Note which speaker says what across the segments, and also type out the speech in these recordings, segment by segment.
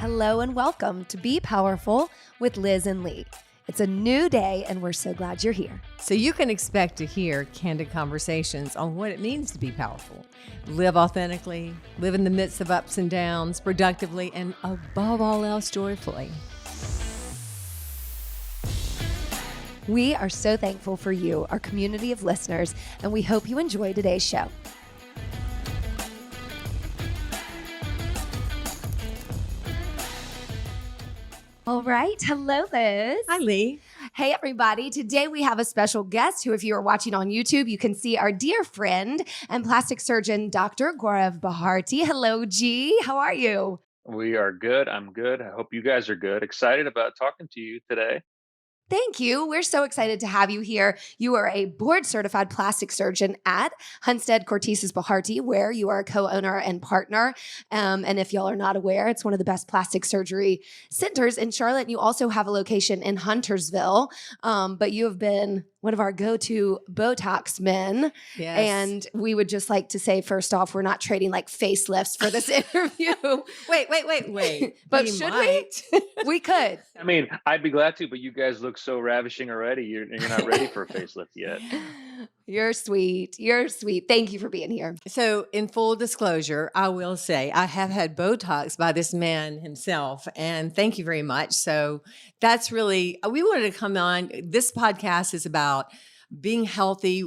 Speaker 1: Hello and welcome to Be Powerful with Liz and Lee. It's a new day and we're so glad you're here.
Speaker 2: So you can expect to hear candid conversations on what it means to be powerful. Live authentically, live in the midst of ups and downs, productively, and above all else, joyfully.
Speaker 1: We are so thankful for you, our community of listeners, and we hope you enjoy today's show. All right. Hello, Liz.
Speaker 2: Hi, Lee.
Speaker 1: Hey, everybody. Today we have a special guest who, if you are watching on YouTube, you can see our dear friend and plastic surgeon, Dr. Guarav Bharti. Hello, G. How are you?
Speaker 3: We are good. I'm good. I hope you guys are good. Excited about talking to you today.
Speaker 1: Thank you. We're so excited to have you here. You are a board-certified plastic surgeon at Hunstead Cortesis Bharti, where you are a co-owner and partner. And if y'all are not aware, it's one of the best plastic surgery centers in Charlotte. You also have a location in Huntersville, but you have been one of our go-to Botox men.
Speaker 2: Yes.
Speaker 1: And we would just like to say, first off, we're not trading like facelifts for this interview.
Speaker 2: Wait.
Speaker 1: But
Speaker 2: We
Speaker 1: should
Speaker 2: might.
Speaker 1: we could.
Speaker 3: I mean, I'd be glad to, but you guys look so ravishing already. You're not ready for a facelift yet.
Speaker 1: You're sweet. You're sweet. Thank you for being here.
Speaker 2: So in full disclosure, I will say I have had Botox by this man himself, and thank you very much. So that's really, we wanted to come on. This podcast is about being healthy,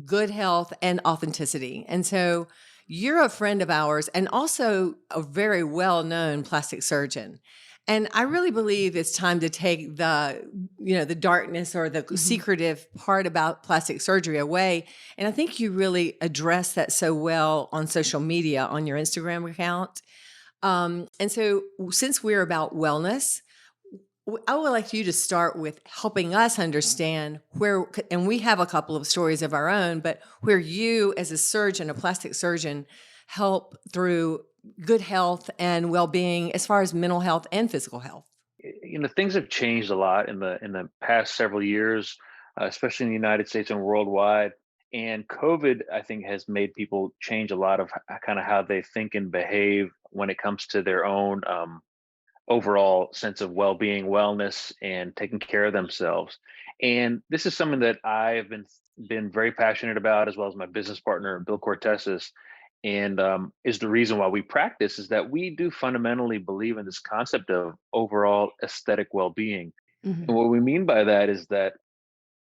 Speaker 2: good health, and authenticity. And so you're a friend of ours and also a very well-known plastic surgeon. And I really believe it's time to take the darkness or the secretive part about plastic surgery away. And I think you really address that so well on social media, on your Instagram account. And so since we're about wellness, I would like you to start with helping us understand where, and we have a couple of stories of our own, but where you as a surgeon, a plastic surgeon, help through good health and well-being as far as mental health and physical health.
Speaker 3: You know, things have changed a lot in the past several years, especially in the United States and worldwide. And COVID, I think, has made people change a lot of kind of how they think and behave when it comes to their own overall sense of well-being, wellness, and taking care of themselves. And this is something that I've been very passionate about, as well as my business partner, Bill Cortesis. And is the reason why we practice is that we do fundamentally believe in this concept of overall aesthetic well-being.
Speaker 1: Mhm.
Speaker 3: And what we mean by that is that,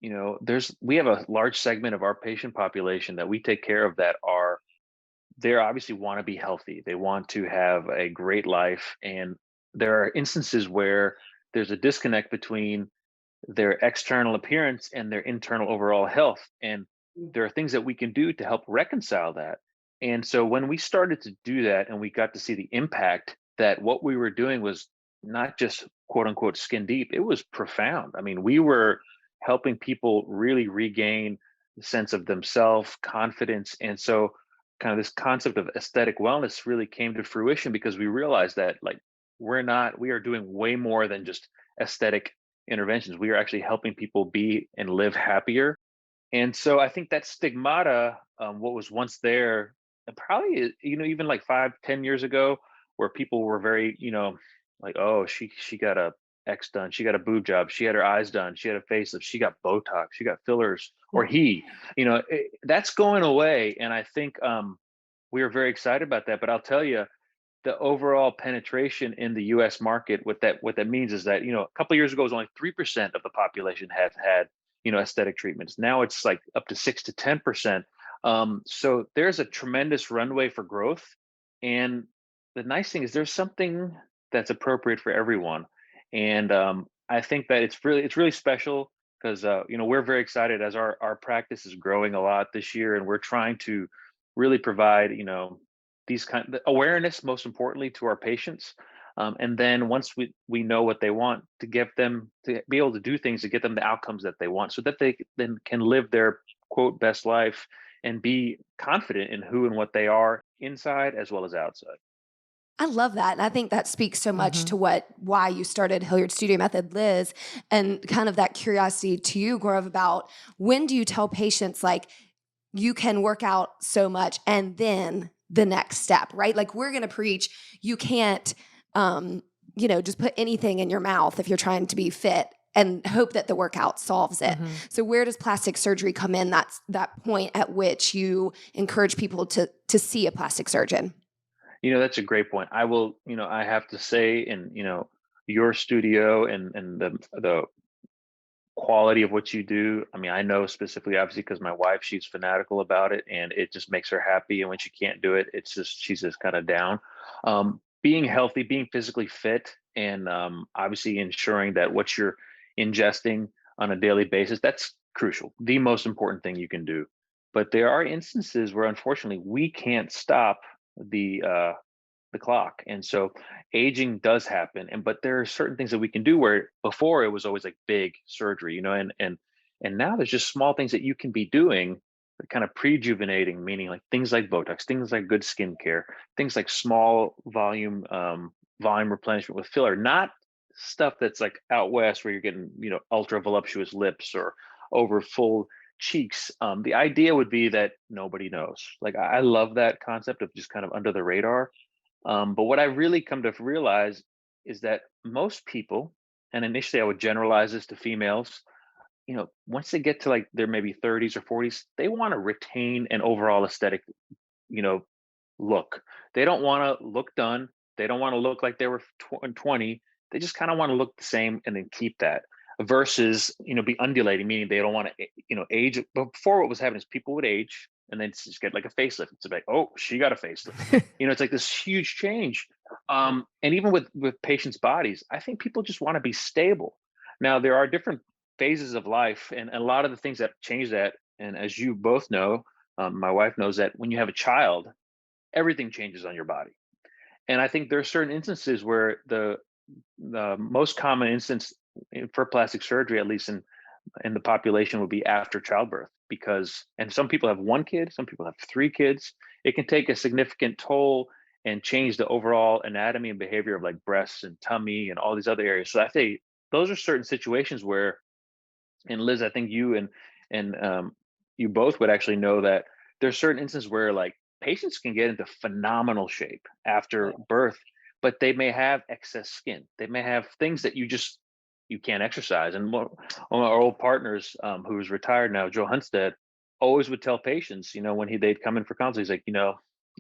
Speaker 3: you know, we have a large segment of our patient population that we take care of that they obviously want to be healthy. They want to have a great life. And there are instances where there's a disconnect between their external appearance and their internal overall health. And there are things that we can do to help reconcile that. And so when we started to do that and we got to see the impact that what we were doing was not just quote unquote skin deep, it was profound. I mean, we were helping people really regain the sense of themselves, confidence. And so kind of this concept of aesthetic wellness really came to fruition because we realized that like we are doing way more than just aesthetic interventions. We are actually helping people be and live happier. And so I think that stigmata, what was once there, and probably, you know, even like 5, 10 years ago, where people were very, you know, like, oh, she got a X done, she got a boob job, she had her eyes done, she had a facelift, she got Botox, she got fillers, or that's going away. And I think we are very excited about that. But I'll tell you, the overall penetration in the U.S. market, what that means is that, you know, a couple of years ago, it was only 3% of the population had aesthetic treatments. Now it's like up to 6 to 10%. So there's a tremendous runway for growth. And the nice thing is there's something that's appropriate for everyone. And I think that it's really special because we're very excited as our practice is growing a lot this year, and we're trying to really provide these kind of awareness, most importantly, to our patients. And then once we know what they want, to get them to be able to do things to get them the outcomes that they want so that they then can live their quote best life and be confident in who and what they are inside as well as outside.
Speaker 1: I love that. And I think that speaks so much to why you started Hilliard Studio Method, Liz, and kind of that curiosity to you, Gaurav, about when do you tell patients like you can work out so much and then the next step, right? Like we're going to preach, you can't just put anything in your mouth if you're trying to be fit and hope that the workout solves it.
Speaker 2: Mm-hmm.
Speaker 1: So where does plastic surgery come in? That's that point at which you encourage people to see a plastic surgeon.
Speaker 3: That's a great point. I will, I have to say, in your studio and the quality of what you do. I mean, I know specifically, obviously, because my wife, she's fanatical about it, and it just makes her happy. And when she can't do it, she's just kind of down. Being healthy, being physically fit, and obviously ensuring that what you're ingesting on a daily basis, that's crucial. The most important thing you can do. But there are instances where, unfortunately, we can't stop the clock. And so aging does happen. But there are certain things that we can do where before it was always like big surgery, and now there's just small things that you can be doing that kind of prejuvenating, meaning like things like Botox, things like good skincare, things like small volume replenishment with filler, not stuff that's like out west where you're getting, ultra voluptuous lips or over full cheeks. The idea would be that nobody knows. Like I love that concept of just kind of under the radar. But what I really come to realize is that most people, and initially I would generalize this to females, once they get to like their maybe 30s or 40s, they want to retain an overall aesthetic, you know, look. They don't want to look done. They don't want to look like they were 20. They just kind of want to look the same and then keep that versus, be undulating, meaning they don't want to, age. But before what was happening is people would age and then just get like a facelift. It's like, oh, she got a facelift. It's like this huge change. And even with patients' bodies, I think people just want to be stable. Now, there are different phases of life and a lot of the things that change that. And as you both know, my wife knows that when you have a child, everything changes on your body. And I think there are certain instances where the most common instance for plastic surgery, at least in the population, would be after childbirth. And some people have one kid, some people have three kids. It can take a significant toll and change the overall anatomy and behavior of like breasts and tummy and all these other areas. So I think those are certain situations where, and Liz, I think you and you both would actually know that there's certain instances where like patients can get into phenomenal shape after birth, but they may have excess skin. They may have things that you can't exercise. And one of our old partners, who's retired now, Joe Hunstead, always would tell patients, when they'd come in for consult, he's like,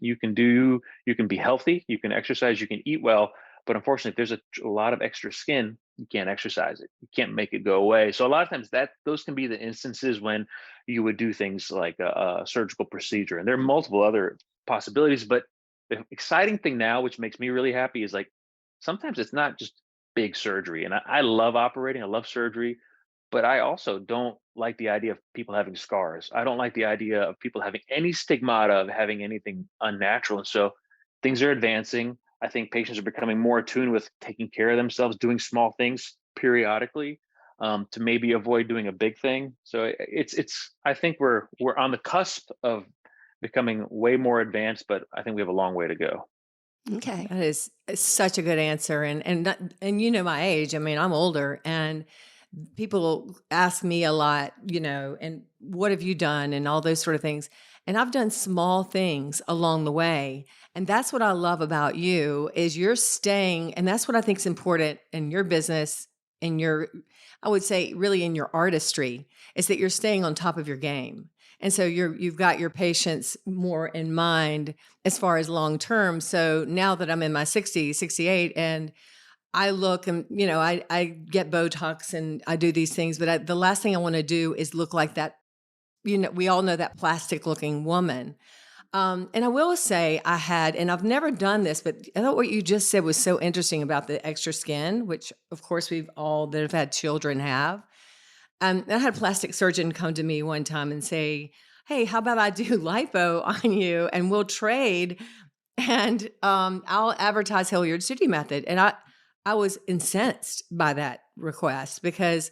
Speaker 3: you can be healthy, you can exercise, you can eat well, but unfortunately, if there's a lot of extra skin, you can't exercise it. You can't make it go away. So a lot of times those can be the instances when you would do things like a surgical procedure. And there are multiple other possibilities. But the exciting thing now, which makes me really happy, is like sometimes it's not just big surgery. And I love operating, I love surgery, but I also don't like the idea of people having scars. I don't like the idea of people having any stigmata of having anything unnatural. And so things are advancing. I think patients are becoming more attuned with taking care of themselves, doing small things periodically, to maybe avoid doing a big thing. So it's. I think we're on the cusp of becoming way more advanced, but I think we have a long way to go.
Speaker 1: Okay.
Speaker 2: That is such a good answer, and my age. I mean, I'm older, and people ask me a lot, and what have you done, and all those sort of things. And I've done small things along the way, and that's what I love about you is you're staying, and that's what I think is important in your business, in your, I would say, really in your artistry, is that you're staying on top of your game. And so you've got your patients more in mind as far as long term. So now that I'm in my 60s, 68, and I look and, I get Botox and I do these things, but the last thing I want to do is look like that. We all know that plastic looking woman. And I will say and I've never done this, but I thought what you just said was so interesting about the extra skin, which of course we've all that have had children have. I had a plastic surgeon come to me one time and say, "Hey, how about I do lipo on you and we'll trade and I'll advertise Hilliard City Method." And I was incensed by that request because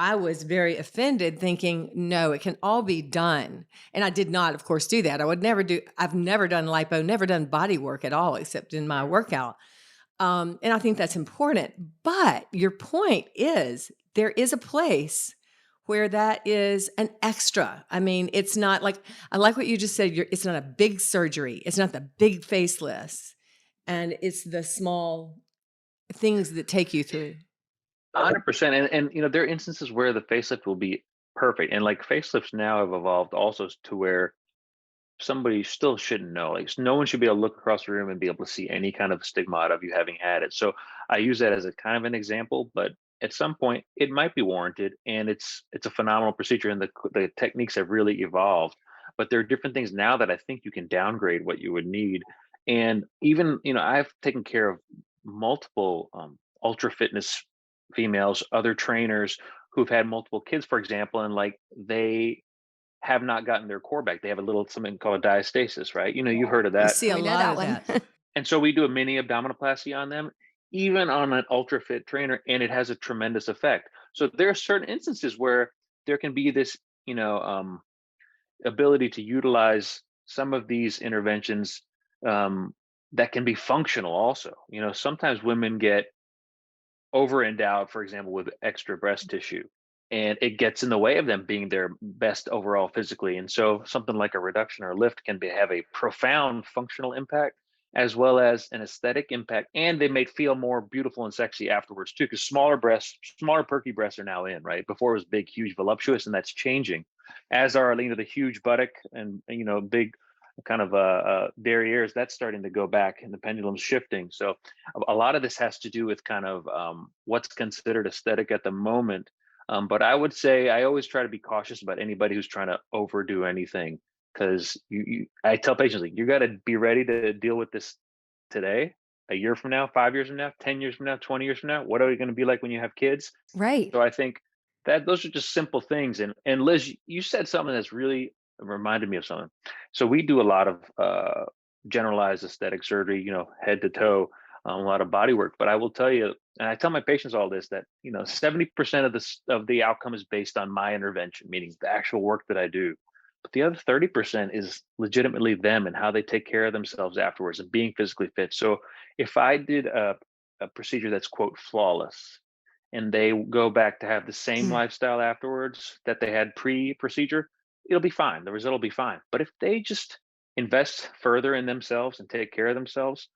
Speaker 2: I was very offended thinking, no, it can all be done. And I did not, of course, do that. I've never done lipo, never done body work at all, except in my workout. And I think that's important. But your point is there is a place where that is an extra. I mean, it's not like, I like what you just said, it's not a big surgery. It's not the big facelift. And it's the small things that take you through.
Speaker 3: 100%. And there are instances where the facelift will be perfect. And like facelifts now have evolved also to where somebody still shouldn't know. Like no one should be able to look across the room and be able to see any kind of stigmata of you having had it. So I use that as a kind of an example, but at some point it might be warranted, and it's a phenomenal procedure, and the techniques have really evolved. But there are different things now that I think you can downgrade what you would need. And even I've taken care of multiple ultra fitness females, other trainers who've had multiple kids, for example, and like they have not gotten their core back. They have a little something called a diastasis, right? You've heard of
Speaker 2: We
Speaker 3: that.
Speaker 2: see a
Speaker 1: We know
Speaker 2: lot
Speaker 1: that
Speaker 2: of
Speaker 1: one.
Speaker 2: that.
Speaker 3: And so we do a mini abdominoplasty on them, even on an ultra fit trainer, and it has a tremendous effect. So there are certain instances where there can be this, you know, um, ability to utilize some of these interventions that can be functional also. Sometimes women get over endowed, for example, with extra breast tissue, and it gets in the way of them being their best overall physically. And so, something like a reduction or lift can have a profound functional impact as well as an aesthetic impact, and they may feel more beautiful and sexy afterwards too. Because smaller breasts, smaller perky breasts are now in, right? Before it was big, huge, voluptuous, and that's changing. As are the huge buttock and big kind of derrieres. That's starting to go back, and the pendulum's shifting. So a lot of this has to do with kind of what's considered aesthetic at the moment. But I would say I always try to be cautious about anybody who's trying to overdo anything, because I tell patients, like, you got to be ready to deal with this today, a year from now, 5 years from now, 10 years from now, 20 years from now. What are you going to be like when you have kids?
Speaker 1: Right.
Speaker 3: So I think that those are just simple things. And Liz, you said something that's really reminded me of something. So we do a lot of generalized aesthetic surgery, head to toe, a lot of body work. But I will tell you, and I tell my patients all this, that 70% of the outcome is based on my intervention, meaning the actual work that I do. But the other 30% is legitimately them and how they take care of themselves afterwards and being physically fit. So if I did a procedure that's quote flawless, and they go back to have the same
Speaker 1: Mm.
Speaker 3: lifestyle afterwards that they had pre-procedure, it'll be fine. The result will be fine. But if they just invest further in themselves and take care of themselves,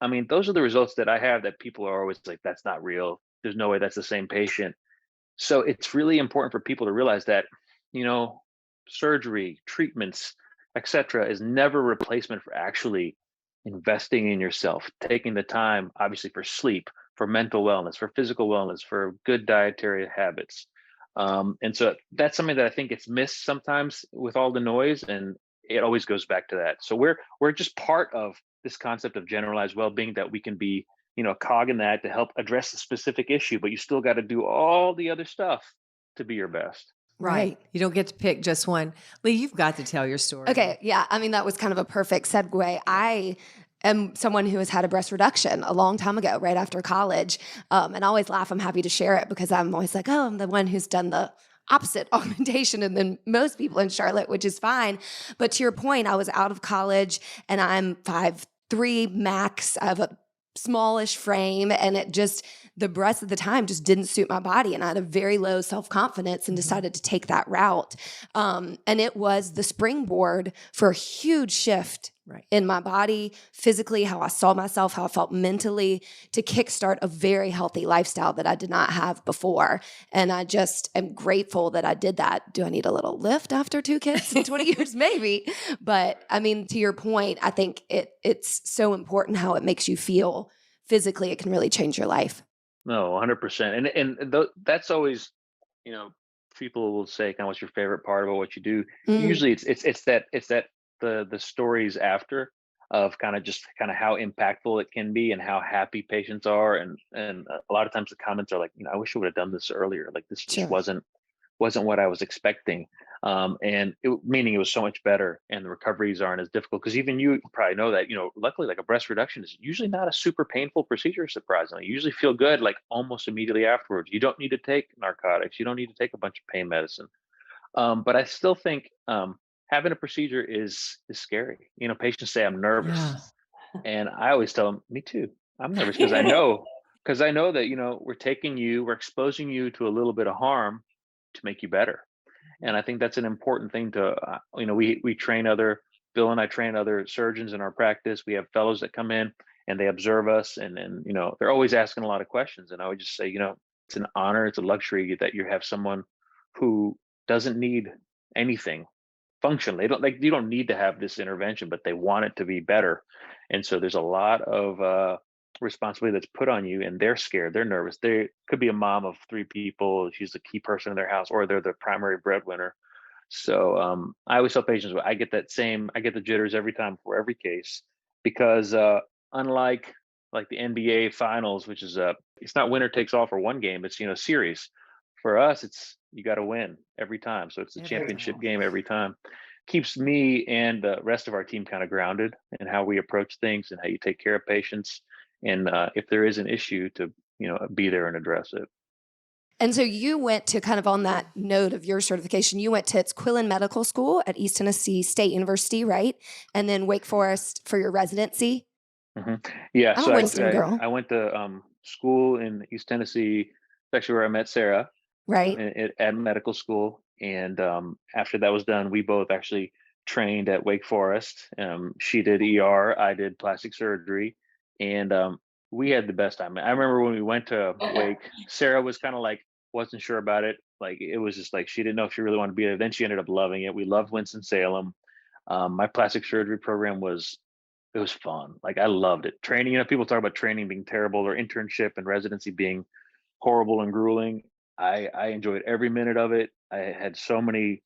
Speaker 3: I mean, those are the results that I have that people are always like, that's not real. There's no way that's the same patient. So it's really important for people to realize that, you know, surgery, treatments, etc., is never a replacement for actually investing in yourself, taking the time, obviously, for sleep, for mental wellness, for physical wellness, for good dietary habits. And so that's something that I think gets missed sometimes with all the noise, and it always goes back to that. So we're just part of this concept of generalized well-being, that we can be a cog in that to help address a specific issue, but you still got to do all the other stuff to be your best.
Speaker 2: Right.
Speaker 1: Right.
Speaker 2: You don't get to pick just one. Lee, you've got to tell your story.
Speaker 1: Okay. Yeah. I mean, that was kind of a perfect segue. I am someone who has had a breast reduction a long time ago, right after college. And I always laugh. I'm happy to share it because I'm always like, oh, I'm the one who's done the opposite augmentation and then most people in Charlotte, which is fine. But to your point, I was out of college and I'm 5'3" max. I have a smallish frame, and it just, the breast at the time just didn't suit my body, and I had a very low self-confidence and decided to take that route. And it was the springboard for a huge shift
Speaker 2: Right.
Speaker 1: in my body, physically, how I saw myself, how I felt mentally, to kickstart a very healthy lifestyle that I did not have before. And I just am grateful that I did that. Do I need a little lift after 2 kids in 20 years? Maybe. But I mean, to your point, I think it's so important how it makes you feel physically. It can really change your life.
Speaker 3: No, 100%. That's always, you know, people will say, kind of, what's your favorite part about what you do?
Speaker 1: Mm,
Speaker 3: Usually it's that the stories after, of kind of how impactful it can be and how happy patients are, and a lot of times the comments are like, I wish I would have done this earlier. Like, this just
Speaker 1: sure.
Speaker 3: wasn't what I was expecting. Meaning it was so much better, and the recoveries aren't as difficult, because even you probably know that, luckily, like, a breast reduction is usually not a super painful procedure, surprisingly. You usually feel good, like, almost immediately afterwards. You don't need to take narcotics. You don't need to take a bunch of pain medicine. But I still think having a procedure is scary. Patients say, I'm nervous.
Speaker 2: Yeah.
Speaker 3: And I always tell them, me too. I'm nervous, because I know that, we're exposing you to a little bit of harm to make you better. And I think that's an important thing to, we train Bill and I train other surgeons in our practice. We have fellows that come in, and they observe us, and they're always asking a lot of questions. And I would just say, it's an honor, it's a luxury that you have someone who doesn't need anything functionally. You don't need to have this intervention, but they want it to be better. And so there's a lot of responsibility that's put on you, and they're scared, they're nervous. They could be a mom of three people, she's the key person in their house, or they're the primary breadwinner. So I always tell patients, I get the jitters every time for every case, because unlike like the NBA finals, which is it's not winner takes all for one game, it's series. For us, it's you got to win every time. So it's a
Speaker 2: Every
Speaker 3: championship
Speaker 2: time.
Speaker 3: game every time. Keeps me and the rest of our team kind of grounded in how we approach things and how you take care of patients. And if there is an issue, to be there and address it.
Speaker 1: And so you went to, kind of on that note of your certification, you went to Quillen Medical School at East Tennessee State University, right? And then Wake Forest for your residency.
Speaker 3: hmm Yeah,
Speaker 1: I'm a
Speaker 3: so
Speaker 1: Winston girl,
Speaker 3: I went to school in East Tennessee. It's actually where I met Sarah,
Speaker 1: right?
Speaker 3: at medical school. And after that was done, we both actually trained at Wake Forest. She did ER, I did plastic surgery, and we had the best time. I remember when we went to Wake, Sarah was kind of like wasn't sure about it. Like it was just like she didn't know if she really wanted to be there. Then she ended up loving it. We loved Winston-Salem. My plastic surgery program was fun. Like I loved it. Training, people talk about training being terrible, or internship and residency being horrible and grueling. I enjoyed every minute of it. I had so many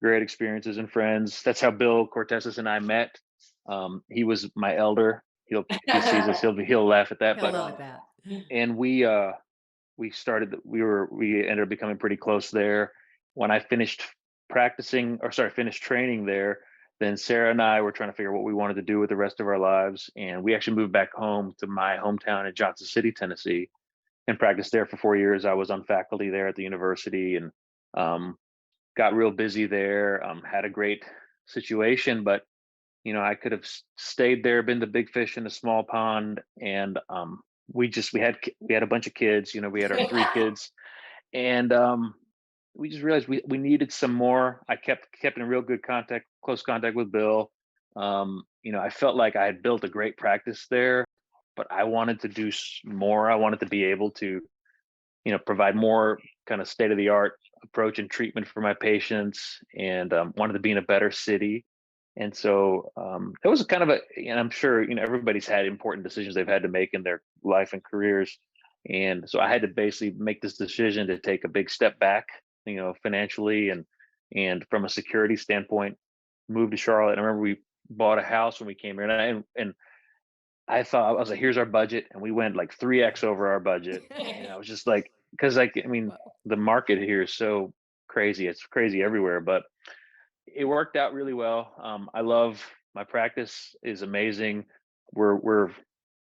Speaker 3: great experiences and friends. That's how Bill Cortezas and I met. He was my elder. If he sees this, he'll laugh at that.
Speaker 2: He'll
Speaker 3: But
Speaker 2: love that.
Speaker 3: and we ended up becoming pretty close there. When I finished finished training there, then Sarah and I were trying to figure out what we wanted to do with the rest of our lives, and we actually moved back home to my hometown in Johnson City, Tennessee, and practiced there for 4 years. I was on faculty there at the university, and got real busy there. Had a great situation, but I could have stayed there, been the big fish in a small pond. And we had a bunch of kids. We had our three kids, and we just realized we needed some more. I kept in real good close contact with Bill. I felt like I had built a great practice there, but I wanted to do more. I wanted to be able to provide more kind of state of the art approach and treatment for my patients, and wanted to be in a better city. And so it was kind of and I'm sure everybody's had important decisions they've had to make in their life and careers. And so I had to basically make this decision to take a big step back, financially, and from a security standpoint, move to Charlotte. And I remember we bought a house when we came here, and I was like, here's our budget, and we went like 3x over our budget. And I was just like, because the market here is so crazy. It's crazy everywhere, but it worked out really well. I love my practice is amazing. We're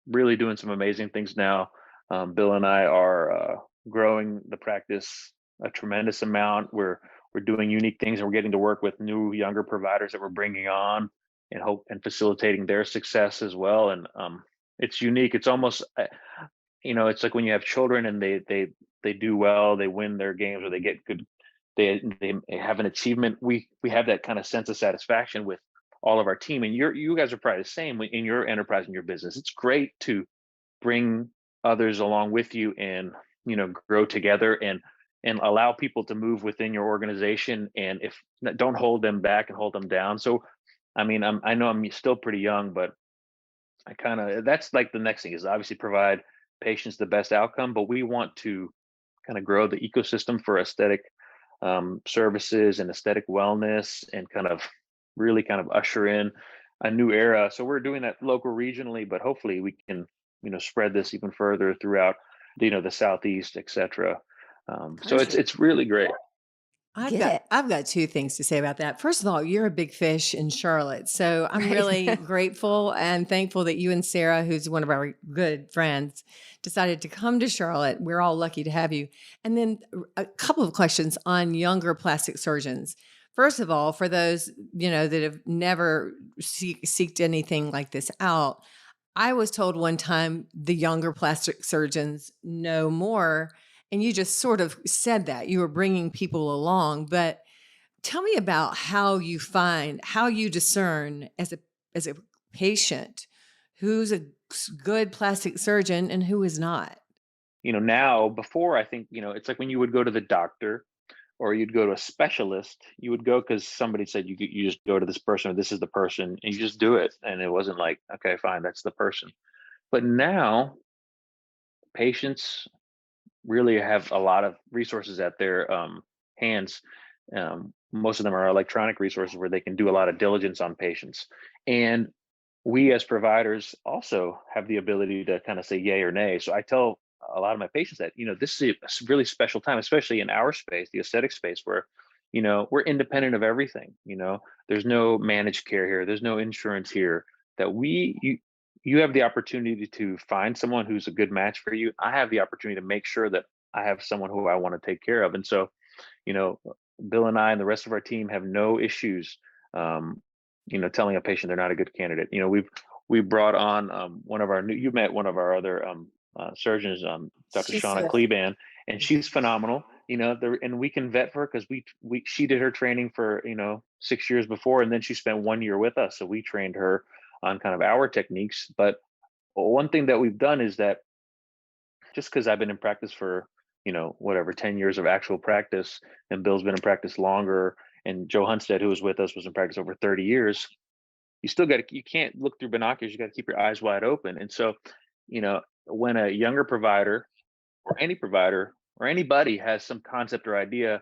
Speaker 3: really doing some amazing things now. Bill and I are growing the practice a tremendous amount. We're doing unique things, and we're getting to work with new younger providers that we're bringing on, and facilitating their success as well. And it's unique. It's almost it's like when you have children and they do well, they win their games, or they get good, they have an achievement. We have that kind of sense of satisfaction with all of our team. And you guys are probably the same in your enterprise and your business. It's great to bring others along with you, and grow together, and allow people to move within your organization, and if don't hold them back and hold them down. So I know I'm still pretty young, but that's like the next thing is obviously provide patients the best outcome, but we want to kind of grow the ecosystem for aesthetic services and aesthetic wellness, and really kind of usher in a new era. So we're doing that local regionally, but hopefully we can spread this even further throughout the Southeast, etc. So
Speaker 1: Perfect.
Speaker 3: it's really great.
Speaker 1: Get it.
Speaker 2: I've got two things to say about that. First of all, you're a big fish in Charlotte. So I'm
Speaker 1: Right.
Speaker 2: really grateful and thankful that you and Sarah, who's one of our good friends, decided to come to Charlotte. We're all lucky to have you. And then a couple of questions on younger plastic surgeons. First of all, for those, that have never seeked anything like this out, I was told one time the younger plastic surgeons know more. And you just sort of said that you were bringing people along, but tell me about how you discern as a patient who's a good plastic surgeon and who is not.
Speaker 3: Now, before, I think, it's like when you would go to the doctor or you'd go to a specialist, you would go because somebody said you just go to this person or this is the person and you just do it. And it wasn't like, okay, fine, that's the person. But now patients really have a lot of resources at their hands. Most of them are electronic resources where they can do a lot of diligence on patients. And we as providers also have the ability to kind of say yay or nay. So I tell a lot of my patients that, this is a really special time, especially in our space, the aesthetic space, where, we're independent of everything. There's no managed care here, there's no insurance here. That you have the opportunity to find someone who's a good match for you. I have the opportunity to make sure that I have someone who I want to take care of. And so, you know, Bill and I and the rest of our team have no issues, telling a patient they're not a good candidate. We brought on one of our new. You met one of our other surgeons, Dr.
Speaker 2: She's
Speaker 3: Shauna
Speaker 2: Swift.
Speaker 3: Kleban, and she's phenomenal. And we can vet for her because she did her training for 6 years before, and then she spent 1 year with us. So we trained her on kind of our techniques. But one thing that we've done is that just because I've been in practice for, whatever, 10 years of actual practice, and Bill's been in practice longer, and Joe Hunstead, who was with us, was in practice over 30 years, you can't look through binoculars. You got to keep your eyes wide open. And so, when a younger provider or anybody has some concept or idea,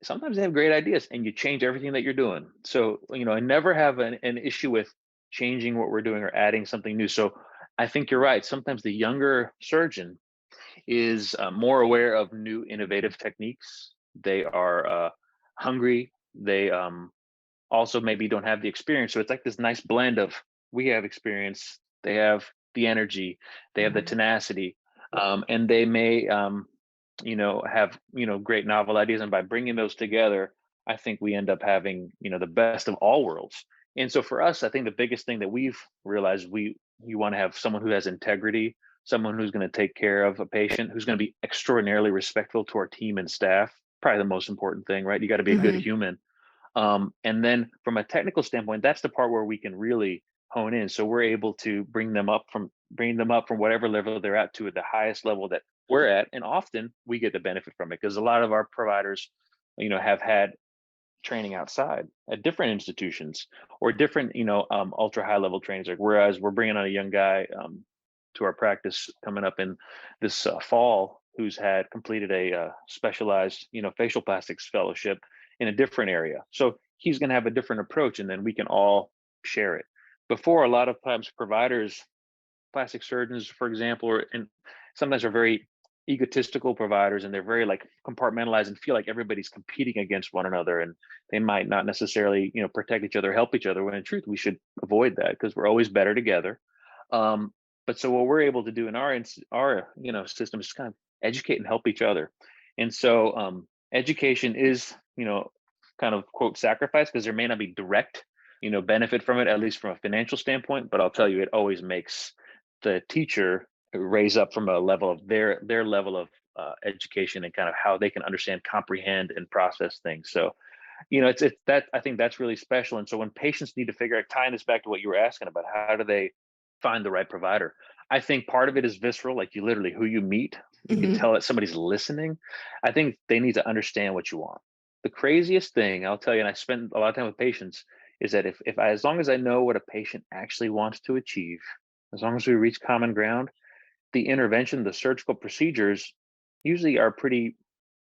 Speaker 3: sometimes they have great ideas and you change everything that you're doing. So, I never have an issue with changing what we're doing or adding something new. So I think you're right. Sometimes the younger surgeon is more aware of new innovative techniques. They are hungry. They also maybe don't have the experience. So it's like this nice blend of, we have experience, they have the energy, they have the
Speaker 2: Mhm.
Speaker 3: tenacity, and they may have great novel ideas. And by bringing those together, I think we end up having the best of all worlds. And so for us, I think the biggest thing that we've realized, you want to have someone who has integrity, someone who's going to take care of a patient, who's going to be extraordinarily respectful to our team and staff. Probably the most important thing, right? You got to be a good
Speaker 1: Mhm.
Speaker 3: human. And then from a technical standpoint, that's the part where we can really hone in. So we're able to bring them up from whatever level they're at to the highest level that we're at. And often we get the benefit from it because a lot of our providers, have had training outside at different institutions or different, ultra high level trainings. Like, whereas we're bringing on a young guy to our practice coming up in this fall, who's had completed a specialized, facial plastics fellowship in a different area. So he's going to have a different approach, and then we can all share it. Before, a lot of times providers, plastic surgeons, for example, and sometimes are very egotistical providers, and they're very like compartmentalized and feel like everybody's competing against one another, and they might not necessarily protect each other, help each other, when in truth we should avoid that because we're always better together. But so what we're able to do in our system is kind of educate and help each other. And so education is kind of quote sacrifice, because there may not be direct benefit from it, at least from a financial standpoint, but I'll tell you, it always makes the teacher raise up from a level of their level of education and kind of how they can understand, comprehend, and process things. So it's that, I think that's really special. And so when patients need to figure out, tying this back to what you were asking about, how do they find the right provider, I think part of it is visceral, like you literally, who you meet, you can
Speaker 1: Mhm.
Speaker 3: tell that somebody's listening. I think they need to understand what you want. The craziest thing I'll tell you, and I spend a lot of time with patients, is that if I, as long as I know what a patient actually wants to achieve, as long as we reach common ground, the intervention, the surgical procedures usually are pretty,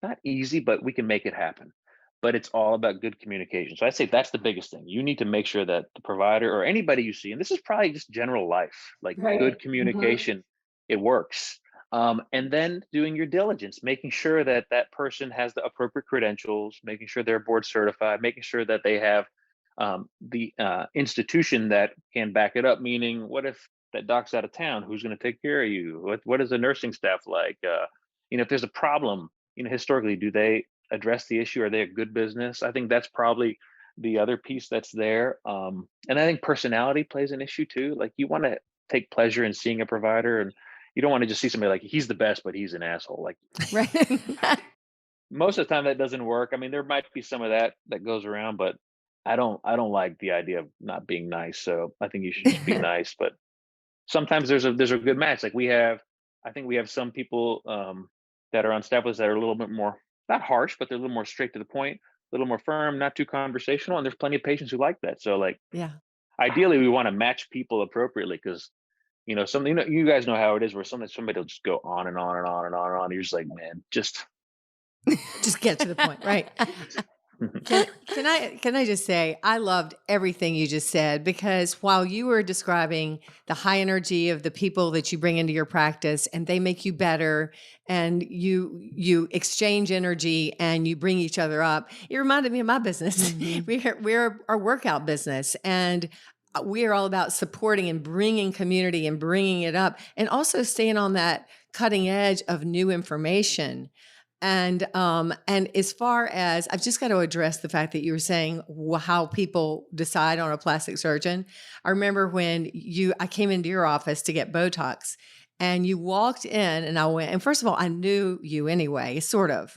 Speaker 3: not easy, but we can make it happen. But it's all about good communication. So I say that's the biggest thing. You need to make sure that the provider or anybody you see, and this is probably just general life, like good
Speaker 2: Right. Mhm.
Speaker 3: communication, it works. And then doing your diligence, making sure that that person has the appropriate credentials, making sure they're board certified, making sure that they have the institution that can back it up. Meaning, what if that doc's out of town? Who's going to take care of you? What is the nursing staff like? If there's a problem, historically, do they address the issue? Are they a good business? I think that's probably the other piece that's there. And I think personality plays an issue too. Like, you want to take pleasure in seeing a provider, and you don't want to just see somebody like he's the best, but he's an asshole. Like,
Speaker 1: Right.
Speaker 3: most of the time that doesn't work. I mean, there might be some of that goes around, but I don't like the idea of not being nice. So I think you should just be nice. But sometimes there's a good match. Like I think we have some people that are on staff with us that are a little bit more, not harsh, but they're a little more straight to the point, a little more firm, not too conversational. And there's plenty of patients who like that. So like
Speaker 2: Yeah.
Speaker 3: ideally we want to match people appropriately because something, you guys know how it is where somebody will just go on and on and on and on and on. You're just like, man, just
Speaker 2: Just get to the point, right? Can I just say I loved everything you just said, because while you were describing the high energy of the people that you bring into your practice and they make you better and you exchange energy and you bring each other up, it reminded me of my business. We're our workout business, and we are all about supporting and bringing community and bringing it up, and also staying on that cutting edge of new information. And as far as I've just got to address the fact that you were saying how people decide on a plastic surgeon. I remember when I came into your office to get Botox, and you walked in, and I went, and first of all, I knew you anyway, sort of,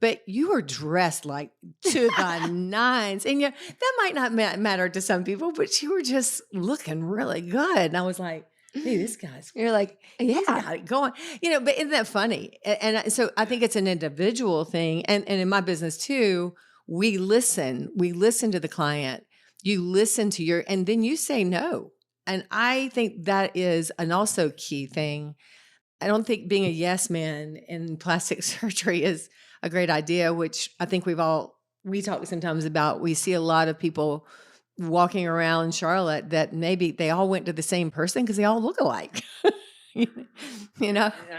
Speaker 2: but you were dressed like to the nines, and that might not matter to some people, but you were just looking really good, and I was like, hey, this guy's,
Speaker 1: You're like,
Speaker 2: he's
Speaker 1: yeah.
Speaker 2: got it going, but isn't that funny? So I think it's an individual thing. And in my business too, we listen to the client, you listen to and then you say no. And I think that is an also key thing. I don't think being a yes man in plastic surgery is a great idea, which I think we talk sometimes about. We see a lot of people walking around Charlotte that maybe they all went to the same person because they all look alike. you know?
Speaker 3: And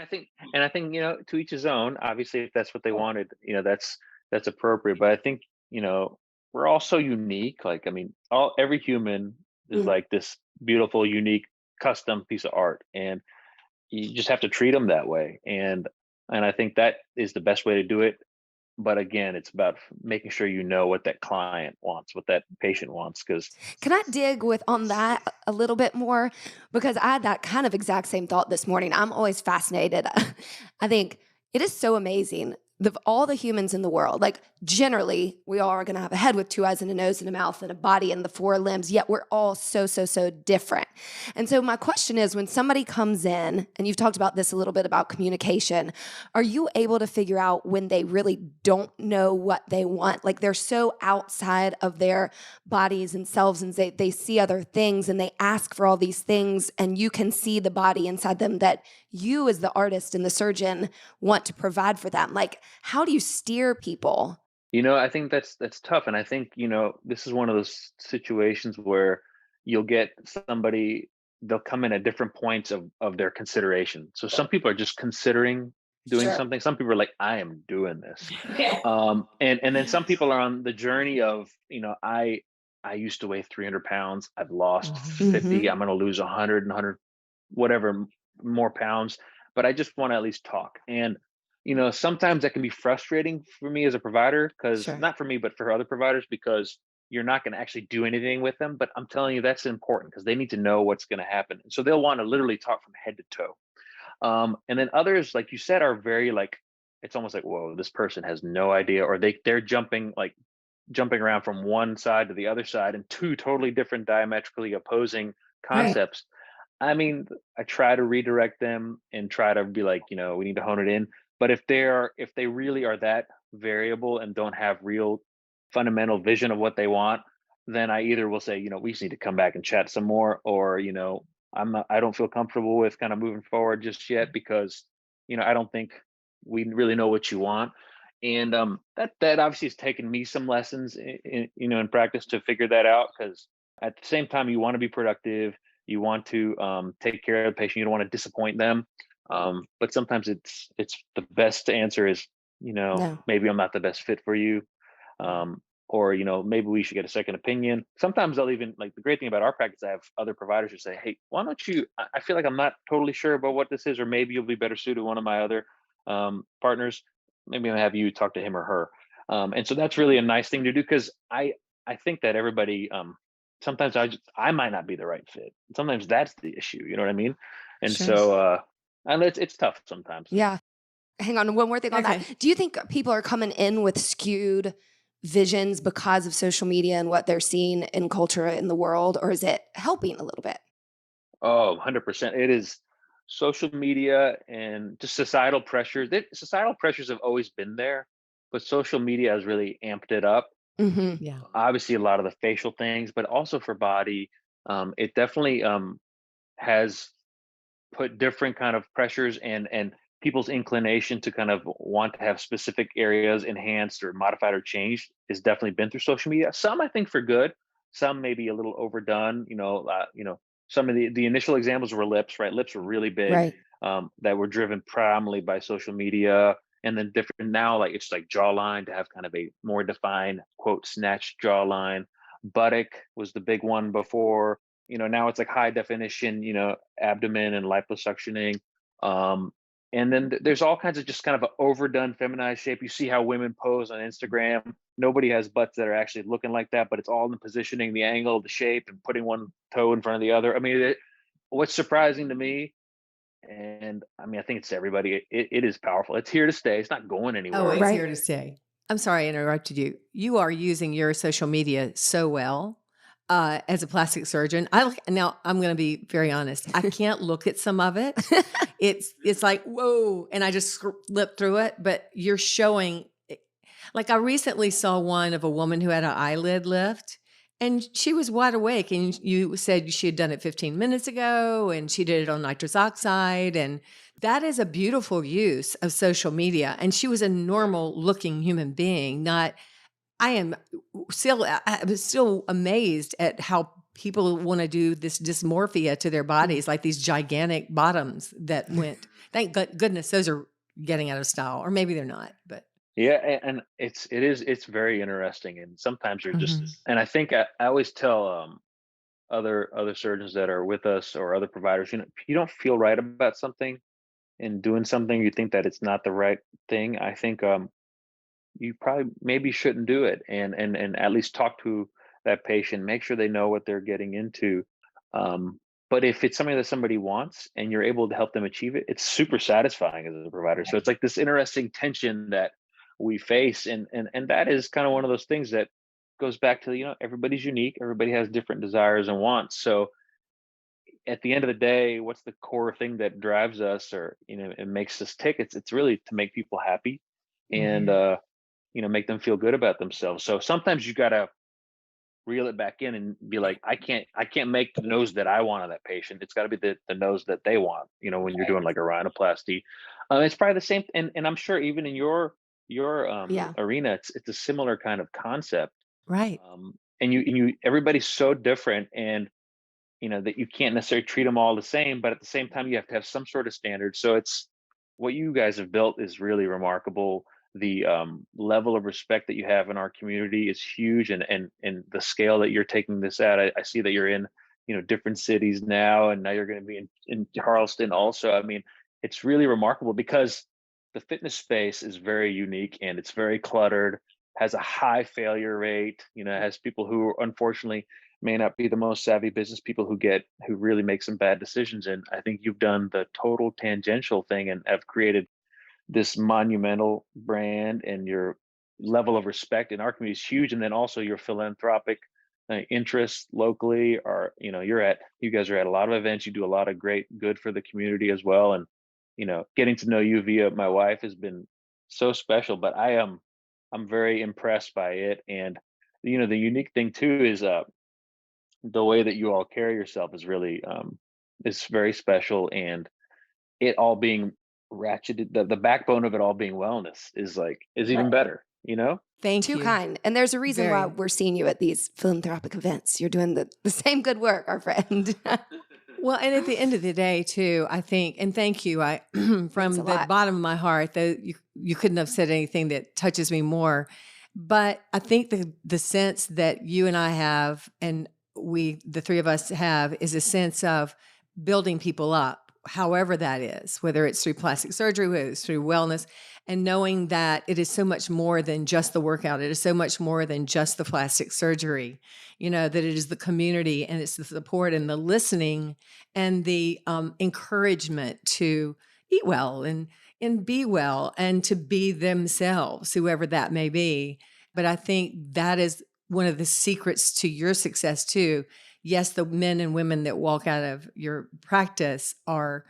Speaker 3: I think, to each his own. Obviously, if that's what they wanted, that's appropriate. But I think, we're all so unique. Like, I mean, every human is
Speaker 1: Mm.
Speaker 3: like this beautiful, unique, custom piece of art, and you just have to treat them that way. And I think that is the best way to do it. But again, it's about making sure you know what that client wants, what that patient wants, because
Speaker 1: Can I dig on that a little bit more? Because I had that kind of exact same thought this morning. I'm always fascinated. I think it is so amazing. Of all the humans in the world, like generally, we all are going to have a head with two eyes and a nose and a mouth and a body and the four limbs, yet we're all so, so, so different. And so my question is, when somebody comes in, and you've talked about this a little bit about communication, are you able to figure out when they really don't know what they want? Like they're so outside of their bodies and selves, and they see other things and they ask for all these things, and you can see the body inside them that you as the artist and the surgeon want to provide for them. Like, how do you steer people?
Speaker 3: I think that's tough. And I think, this is one of those situations where you'll get somebody, they'll come in at different points of their consideration. So some people are just considering doing
Speaker 1: Sure.
Speaker 3: something. Some people are like, I am doing this. And then some people are on the journey of, I used to weigh 300 pounds. I've lost
Speaker 2: Mhm.
Speaker 3: 50. I'm going to lose 100, whatever more pounds, but I just want to at least talk. And sometimes that can be frustrating for me as a provider, because
Speaker 2: Sure.
Speaker 3: not for me, but for other providers, because you're not going to actually do anything with them. But I'm telling you, that's important because they need to know what's going to happen. And so they'll want to literally talk from head to toe. And then others, like you said, are very like, it's almost like, whoa, this person has no idea, or they're jumping around from one side to the other side in two totally different diametrically opposing
Speaker 1: Right.
Speaker 3: concepts. I mean, I try to redirect them and try to be like, we need to hone it in. But if they really are that variable and don't have real fundamental vision of what they want, then I either will say, we just need to come back and chat some more, or, I don't feel comfortable with kind of moving forward just yet because, I don't think we really know what you want. And that obviously has taken me some lessons in practice to figure that out, because at the same time you want to be productive, you want to take care of the patient, you don't want to disappoint them, but sometimes it's the best answer is,
Speaker 1: No.
Speaker 3: maybe I'm not the best fit for you, or maybe we should get a second opinion. Sometimes they'll even, like, the great thing about our practice, I have other providers who say, hey, why don't you, I feel like I'm not totally sure about what this is, or maybe you'll be better suited one of my other partners, maybe I'll have you talk to him or her. And so that's really a nice thing to do, because I think that everybody, sometimes I might not be the right fit. Sometimes that's the issue. You know what I mean? And
Speaker 2: Sure.
Speaker 3: so and it's tough sometimes.
Speaker 1: Yeah. Hang on, one more thing on
Speaker 2: Okay.
Speaker 1: that. Do you think people are coming in with skewed visions because of social media and what they're seeing in culture in the world, or is it helping a little bit?
Speaker 3: Oh, 100%. It is social media and just societal pressures. Societal pressures have always been there, but social media has really amped it up.
Speaker 1: Hmm.
Speaker 2: Yeah.
Speaker 3: Obviously, a lot of the facial things, but also for body. It definitely has put different kind of pressures and people's inclination to kind of want to have specific areas enhanced or modified or changed is definitely been through social media. Some I think for good, some maybe a little overdone. Some of the initial examples were lips, right? Lips were really big,
Speaker 1: Right.
Speaker 3: that were driven primarily by social media, and then different now, like it's like jawline to have kind of a more defined quote snatched jawline. Buttock was the big one before. Now it's like high definition, abdomen and liposuctioning. Um, and then there's all kinds of just kind of an overdone feminized shape. You see how women pose on Instagram. Nobody has butts that are actually looking like that, but it's all in the positioning, the angle, the shape, and putting one toe in front of the other. I mean, what's surprising to me, and I mean, I think it's everybody, it is powerful. It's here to stay. It's not going
Speaker 2: Oh,
Speaker 3: anywhere.
Speaker 2: it's
Speaker 1: Right.
Speaker 2: here to stay. I'm sorry I interrupted you. You are using your social media so well as a plastic surgeon. Now I'm going to be very honest. I can't look at some of it. It's like whoa, and I just flip through it. But you're showing, like I recently saw one of a woman who had an eyelid lift, and she was wide awake. And you said she had done it 15 minutes ago, and she did it on nitrous oxide, and that is a beautiful use of social media. And she was a normal looking human being, not, I was still amazed at how people want to do this dysmorphia to their bodies, like these gigantic bottoms that went, thank goodness those are getting out of style, or maybe they're not, but.
Speaker 3: Yeah, and it's very interesting. And sometimes you're just,
Speaker 2: Mhm.
Speaker 3: and I think I always tell other surgeons that are with us or other providers, if you don't feel right about something and doing something, you think that it's not the right thing. I think you probably maybe shouldn't do it, and at least talk to that patient, make sure they know what they're getting into. um, but if it's something that somebody wants and you're able to help them achieve it, it's super satisfying as a provider. So it's like this interesting tension that we face, and that is kind of one of those things that goes back to, everybody's unique, everybody has different desires and wants. So at the end of the day, what's the core thing that drives us, or it makes us tick? It's really to make people happy, and
Speaker 2: Mhm.
Speaker 3: make them feel good about themselves. So sometimes you gotta reel it back in and be like, I can't make the nose that I want of that patient. It's got to be the nose that they want. When you're doing like a rhinoplasty, it's probably the same. And I'm sure even in your
Speaker 1: Yeah.
Speaker 3: arena, it's a similar kind of concept.
Speaker 2: Right.
Speaker 3: And you everybody's so different, and that you can't necessarily treat them all the same, but at the same time you have to have some sort of standard. So it's what you guys have built is really remarkable. The level of respect that you have in our community is huge, and the scale that you're taking this at. I see that you're in different cities now, and now you're going to be in Charleston also. I mean, it's really remarkable because the fitness space is very unique and it's very cluttered, has a high failure rate, has people who unfortunately may not be the most savvy business people who really make some bad decisions. And I think you've done the total tangential thing and have created this monumental brand, and your level of respect in our community is huge. And then also your philanthropic interests locally are, you guys are at a lot of events. You do a lot of great good for the community as well. And, getting to know you via my wife has been so special, but I'm very impressed by it. And, the unique thing too is, the way that you all carry yourself is very special, and it all being ratcheted, the backbone of it all being wellness is even better,
Speaker 2: Thank
Speaker 1: Too
Speaker 2: you.
Speaker 1: kind. And there's a reason why
Speaker 2: Very.
Speaker 1: we're seeing you at these philanthropic events. You're doing the same good work, our friend.
Speaker 2: Well, and at the end of the day, too, I think, and thank you, I
Speaker 1: Means a
Speaker 2: from the
Speaker 1: lot.
Speaker 2: bottom of my heart, though you couldn't have said anything that touches me more. But I think the sense that you and I have, and the three of us have, is a sense of building people up, however that is, whether it's through plastic surgery, whether it's through wellness, and knowing that it is so much more than just the workout. It is so much more than just the plastic surgery. That it is the community, and it's the support and the listening and the encouragement to eat well and be well and to be themselves, whoever that may be. But I think that is one of the secrets to your success too. yes, the men and women that walk out of your practice are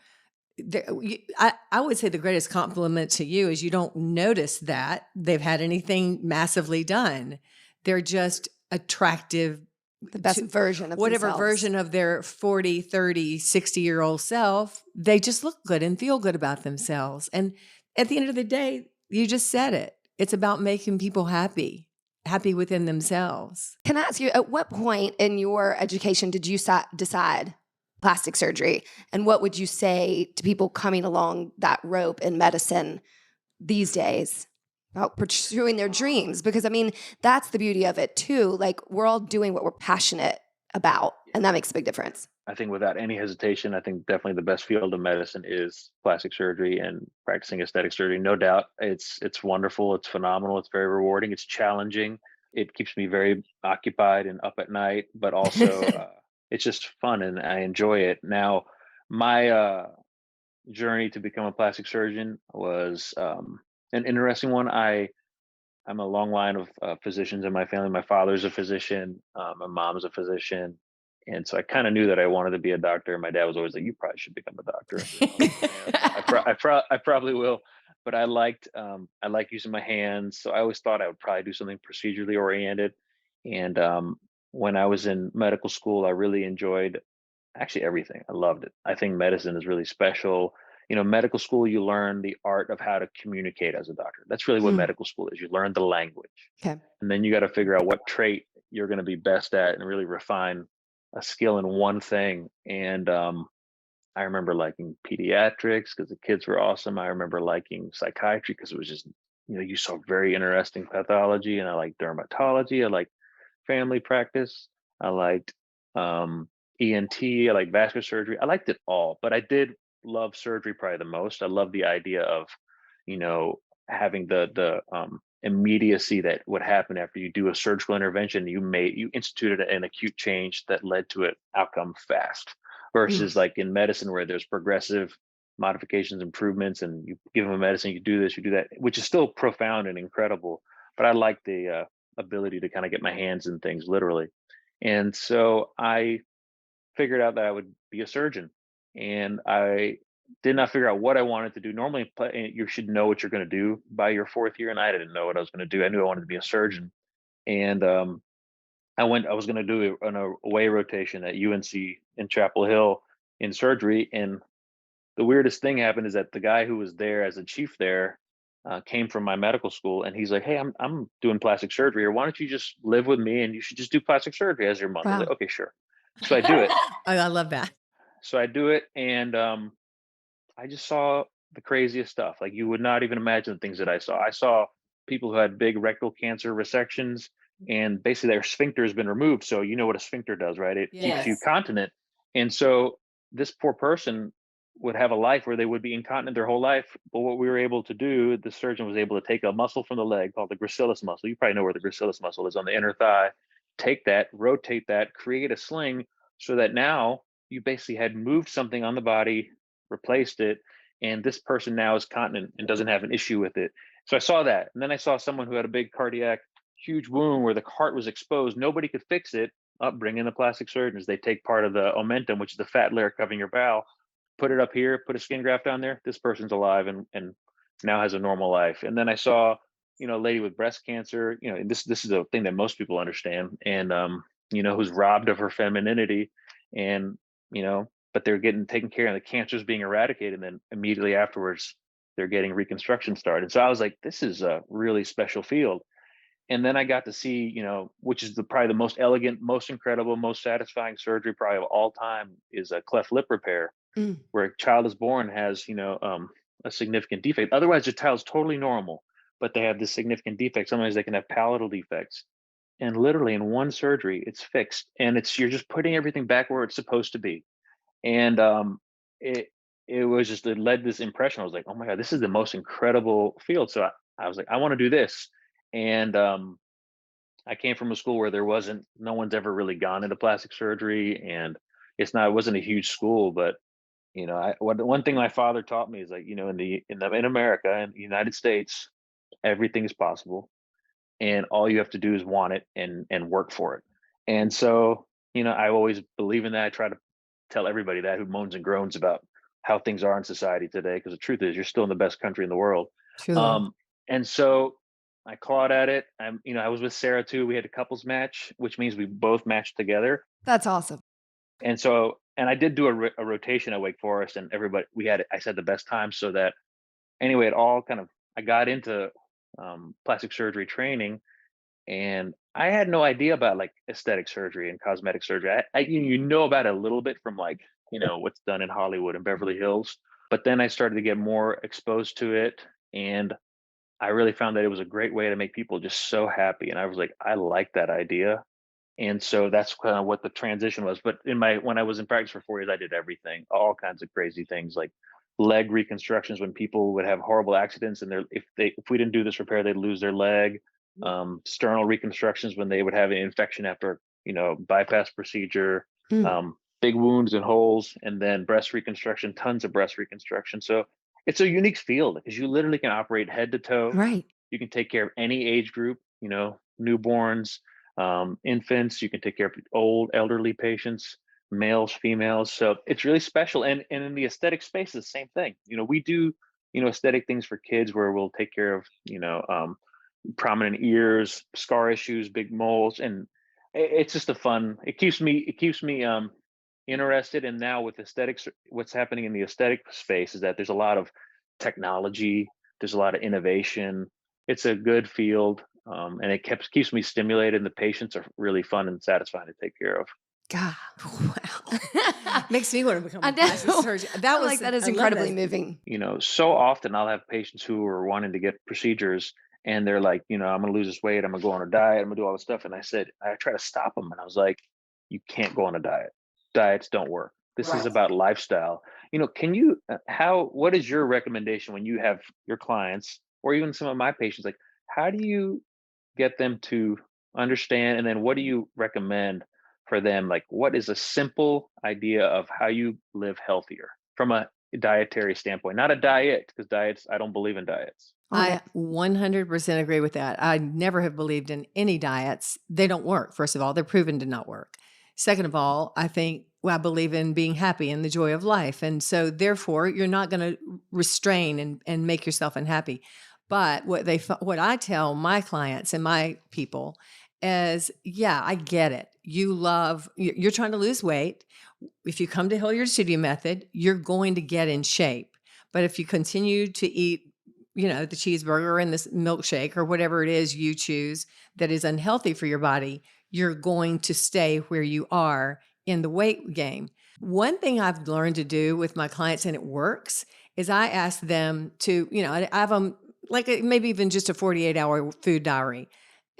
Speaker 2: I would say the greatest compliment to you is you don't notice that they've had anything massively done. They're just attractive
Speaker 1: The best
Speaker 2: to
Speaker 1: version of
Speaker 2: whatever
Speaker 1: themselves.
Speaker 2: version of their 40, 30, 60-year-old self. They just look good and feel good about themselves. And at the end of the day, you just said it. It's about making people happy within themselves.
Speaker 1: Can I ask you, at what point in your education did you decide plastic surgery? And what would you say to people coming along that rope in medicine these days about pursuing their dreams? Because I mean, that's the beauty of it too. Like, we're all doing what we're passionate about, and that makes a big difference.
Speaker 3: I think without any hesitation, I think definitely the best field of medicine is plastic surgery and practicing aesthetic surgery. No doubt, it's wonderful, it's phenomenal, it's very rewarding, it's challenging. It keeps me very occupied and up at night, but also it's just fun and I enjoy it. Now, my journey to become a plastic surgeon was an interesting one. I'm a long line of physicians in my family. My father's a physician. My mom's a physician. And so I kind of knew that I wanted to be a doctor. My dad was always like, "You probably should become a doctor." I was like, "Oh, man, I probably will." But I like using my hands, so I always thought I would probably do something procedurally oriented. And when I was in medical school, I really enjoyed actually everything. I loved it. I think medicine is really special. Medical school, you learn the art of how to communicate as a doctor. That's really what
Speaker 1: Mm,
Speaker 3: medical school is. You learn the language.
Speaker 1: okay.
Speaker 3: And then you got to figure out what trait you're going to be best at and really refine a skill in one thing. And I remember liking pediatrics because the kids were awesome. I remember liking psychiatry because it was just, you saw very interesting pathology. And I liked dermatology. I liked family practice. I liked ENT. I liked vascular surgery. I liked it all, but I did love surgery probably the most. I love the idea of, you know, having the immediacy that would happen after you do a surgical intervention. You instituted an acute change that led to an outcome fast,
Speaker 1: Mm.
Speaker 3: versus like in medicine where there's progressive modifications, improvements, and you give them a medicine, you do this, you do that, which is still profound and incredible. But I like the ability to kind of get my hands in things literally. And so I figured out that I would be a surgeon. And I did not figure out what I wanted to do. Normally, you should know what you're going to do by your fourth year, and I didn't know what I was going to do. I knew I wanted to be a surgeon, and I was going to do an away rotation at UNC in Chapel Hill in surgery. And the weirdest thing happened is that the guy who was there as a chief there came from my medical school, and he's like, "Hey, I'm doing plastic surgery here. Why don't you just live with me and you should just do plastic surgery as your month?" I was
Speaker 1: Wow.
Speaker 3: like, "Okay, sure." So I do it.
Speaker 2: I love that.
Speaker 3: And I just saw the craziest stuff. Like you would not even imagine the things that I saw. I saw people who had big rectal cancer resections, and basically their sphincter has been removed. So you know what a sphincter does, right? It keeps you
Speaker 2: Yes.
Speaker 3: continent. And so this poor person would have a life where they would be incontinent their whole life. But what we were able to do, the surgeon was able to take a muscle from the leg called the gracilis muscle. You probably know where the gracilis muscle is, on the inner thigh. Take that, rotate that, create a sling, so that now you basically had moved something on the body, replaced it, and this person now is continent and doesn't have an issue with it. So I saw that. And then I saw someone who had a big cardiac, huge wound where the heart was exposed. Nobody could fix it. Up, bring in the plastic surgeons. They take part of the omentum, which is the fat layer covering your bowel, put it up here, put a skin graft on there. This person's alive and now has a normal life. And then I saw, a lady with breast cancer. This is a thing that most people understand, and who's robbed of her femininity, and but they're getting taken care of. The cancer's being eradicated, and then immediately afterwards, they're getting reconstruction started. So I was like, this is a really special field. And then I got to see, which is probably the most elegant, most incredible, most satisfying surgery probably of all time, is a cleft lip repair,
Speaker 1: Mm.
Speaker 3: where a child is born has, a significant defect. Otherwise, the child's totally normal, but they have this significant defect. Sometimes they can have palatal defects, and literally in one surgery, it's fixed, and you're just putting everything back where it's supposed to be. And it it led this impression. I was like, oh my god, this is the most incredible field. So I was like, I want to do this. And I came from a school where no one's ever really gone into plastic surgery, and it wasn't a huge school. But one thing my father taught me is, like, in America and the United States, everything is possible, and all you have to do is want it and work for it. And so, I always believe in that. I try to tell everybody that who moans and groans about how things are in society today, because the truth is you're still in the best country in the world.
Speaker 2: Truly.
Speaker 3: Um, and so I clawed at it. I was with Sarah too. We had a couples match, which means we both matched together.
Speaker 1: That's awesome.
Speaker 3: And I did do a rotation at Wake Forest, and I said the best time, so that anyway, I got into plastic surgery training, and I had no idea about like aesthetic surgery and cosmetic surgery. You know about it a little bit from like, what's done in Hollywood and Beverly Hills, but then I started to get more exposed to it, and I really found that it was a great way to make people just so happy. And I was like, I like that idea. And so that's kind of what the transition was. But when I was in practice for 4 years, I did everything, all kinds of crazy things, like leg reconstructions when people would have horrible accidents, and if we didn't do this repair, they'd lose their leg. Sternal reconstructions when they would have an infection after bypass procedure.
Speaker 1: Mm,
Speaker 3: Big wounds and holes, and then breast reconstruction, tons of breast reconstruction. So it's a unique field because you literally can operate head to toe.
Speaker 1: right.
Speaker 3: You can take care of any age group, newborns, infants. You can take care of old, elderly patients, males, females. So it's really special. And in the aesthetic space, it's the same thing. We do, aesthetic things for kids where we'll take care of, prominent ears, scar issues, big moles, and it's just a fun. It keeps me interested. And now with aesthetics, what's happening in the aesthetic space is that there's a lot of technology, there's a lot of innovation. It's a good field, and it keeps me stimulated. And the patients are really fun and satisfying to take care of.
Speaker 1: God.
Speaker 2: Wow. Makes me want to become
Speaker 1: I
Speaker 2: a plastic
Speaker 1: know.
Speaker 2: surgeon.
Speaker 1: That is
Speaker 2: I love
Speaker 1: incredibly
Speaker 2: that.
Speaker 1: moving.
Speaker 3: So often I'll have patients who are wanting to get procedures, and they're like, I'm going to lose this weight. I'm going to go on a diet. I'm going to do all this stuff. And I try to stop them. And I was like, you can't go on a diet. Diets don't work. This is
Speaker 1: Right.
Speaker 3: about lifestyle. What is your recommendation when you have your clients or even some of my patients? Like, how do you get them to understand? And then what do you recommend for them? Like, what is a simple idea of how you live healthier from a dietary standpoint? Not a diet, because I don't believe in diets.
Speaker 1: Oh, yeah.
Speaker 2: I 100% agree with that. I never have believed in any diets. They don't work. First of all, they're proven to not work. Second of all, I believe in being happy and the joy of life. And so therefore, you're not going to restrain and make yourself unhappy. But what I tell my clients and my people is, yeah, I get it. You're trying to lose weight. If you come to Hilliard Studio Method, you're going to get in shape. But if you continue to eat the cheeseburger and this milkshake or whatever it is you choose that is unhealthy for your body, you're going to stay where you are in the weight game. One thing I've learned to do with my clients, and it works, is I ask them to, I have them maybe even just a 48-hour food diary.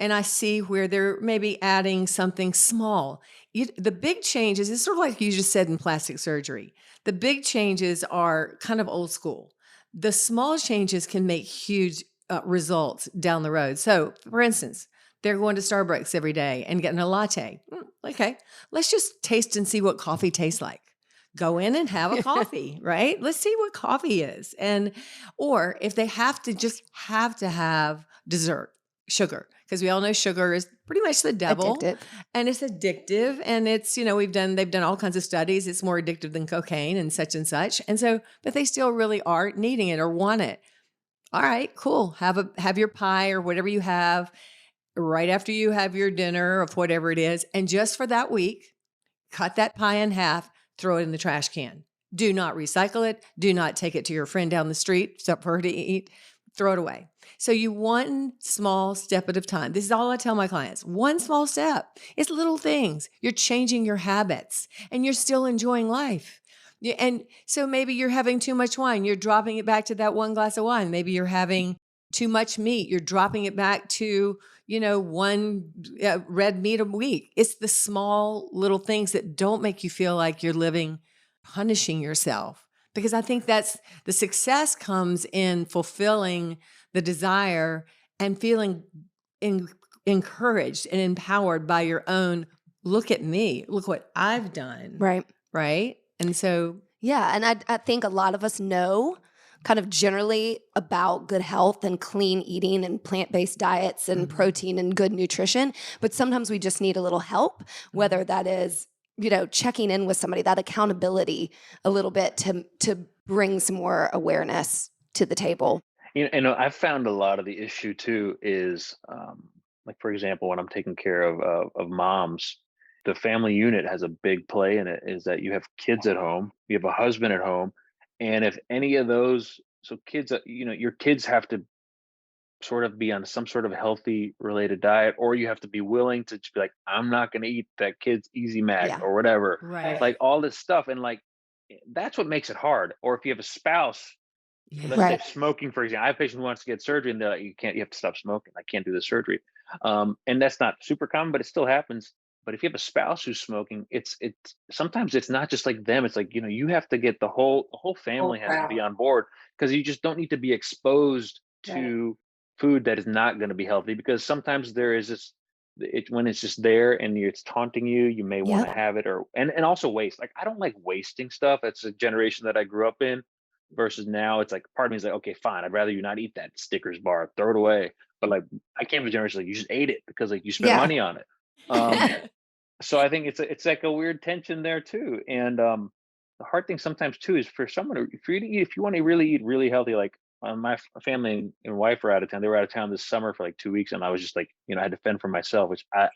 Speaker 2: And I see where they're maybe adding something small. The big changes, it's sort of like you just said in plastic surgery. The big changes are kind of old school. The small changes can make huge results down the road. So, for instance, they're going to Starbucks every day and getting a latte. Okay, let's just taste and see what coffee tastes like. Go in and have a coffee, right? Let's see what coffee is. Or if they have to have dessert, sugar, because we all know sugar is pretty much the devil.
Speaker 1: Addictive.
Speaker 2: And it's addictive. And it's, they've done all kinds of studies. It's more addictive than cocaine and such and such. And so, but they still really are needing it or want it. All right, cool. Have your pie or whatever you have right after you have your dinner of whatever it is. And just for that week, cut that pie in half, throw it in the trash can. Do not recycle it. Do not take it to your friend down the street for her to eat. Throw it away. So you one small step at a time. This is all I tell my clients. One small step. It's little things. You're changing your habits and you're still enjoying life. And so maybe you're having too much wine. You're dropping it back to that one glass of wine. Maybe you're having too much meat. You're dropping it back to, one red meat a week. It's the small little things that don't make you feel like you're punishing yourself. Because I think that's the success comes in fulfilling the desire and feeling encouraged and empowered by your own, look at me, look what I've done.
Speaker 1: Right.
Speaker 2: Right. And so,
Speaker 1: Yeah. And I think a lot of us know kind of generally about good health and clean eating and plant-based diets and protein and good nutrition. But sometimes we just need a little help, whether that is, checking in with somebody, that accountability a little bit to bring some more awareness to the table.
Speaker 3: I've found a lot of the issue too is, like, for example, when I'm taking care of moms, the family unit has a big play in it. Is that you have kids at home, you have a husband at home, and if any of those, so kids, your kids have to sort of be on some sort of healthy related diet, or you have to be willing to just be like, I'm not going to eat that kid's Easy Mac
Speaker 1: Yeah.
Speaker 3: or whatever,
Speaker 2: Right.
Speaker 3: like all this stuff, and like that's what makes it hard. Or if you have a spouse,
Speaker 2: Yeah.
Speaker 3: let's say
Speaker 1: Right.
Speaker 3: smoking, for example. I have a patient who wants to get surgery, and they're like, you have to stop smoking. I can't do the surgery. And that's not super common, but it still happens. But if you have a spouse who's smoking, it's sometimes it's not just like them. It's like, you have to get the whole family has to be on board, because you just don't need to be exposed to food that is not going to be healthy, because sometimes there is this, when it's just there and it's taunting you, you may want to
Speaker 1: Yep.
Speaker 3: have it. Or and also waste. Like, I don't like wasting stuff. It's a generation that I grew up in, versus now it's like part of me is like, okay, fine, I'd rather you not eat that Stickers bar, throw it away. But like, I came from a generation like, you just ate it because like you spent
Speaker 1: Yeah.
Speaker 3: money on it. So I think it's like a weird tension there too. And the hard thing sometimes too is for someone for you to eat, if you want to really eat really healthy. Like, my family and wife were out of town. They were out of town this summer for like 2 weeks, and I was just like, I had to fend for myself, which I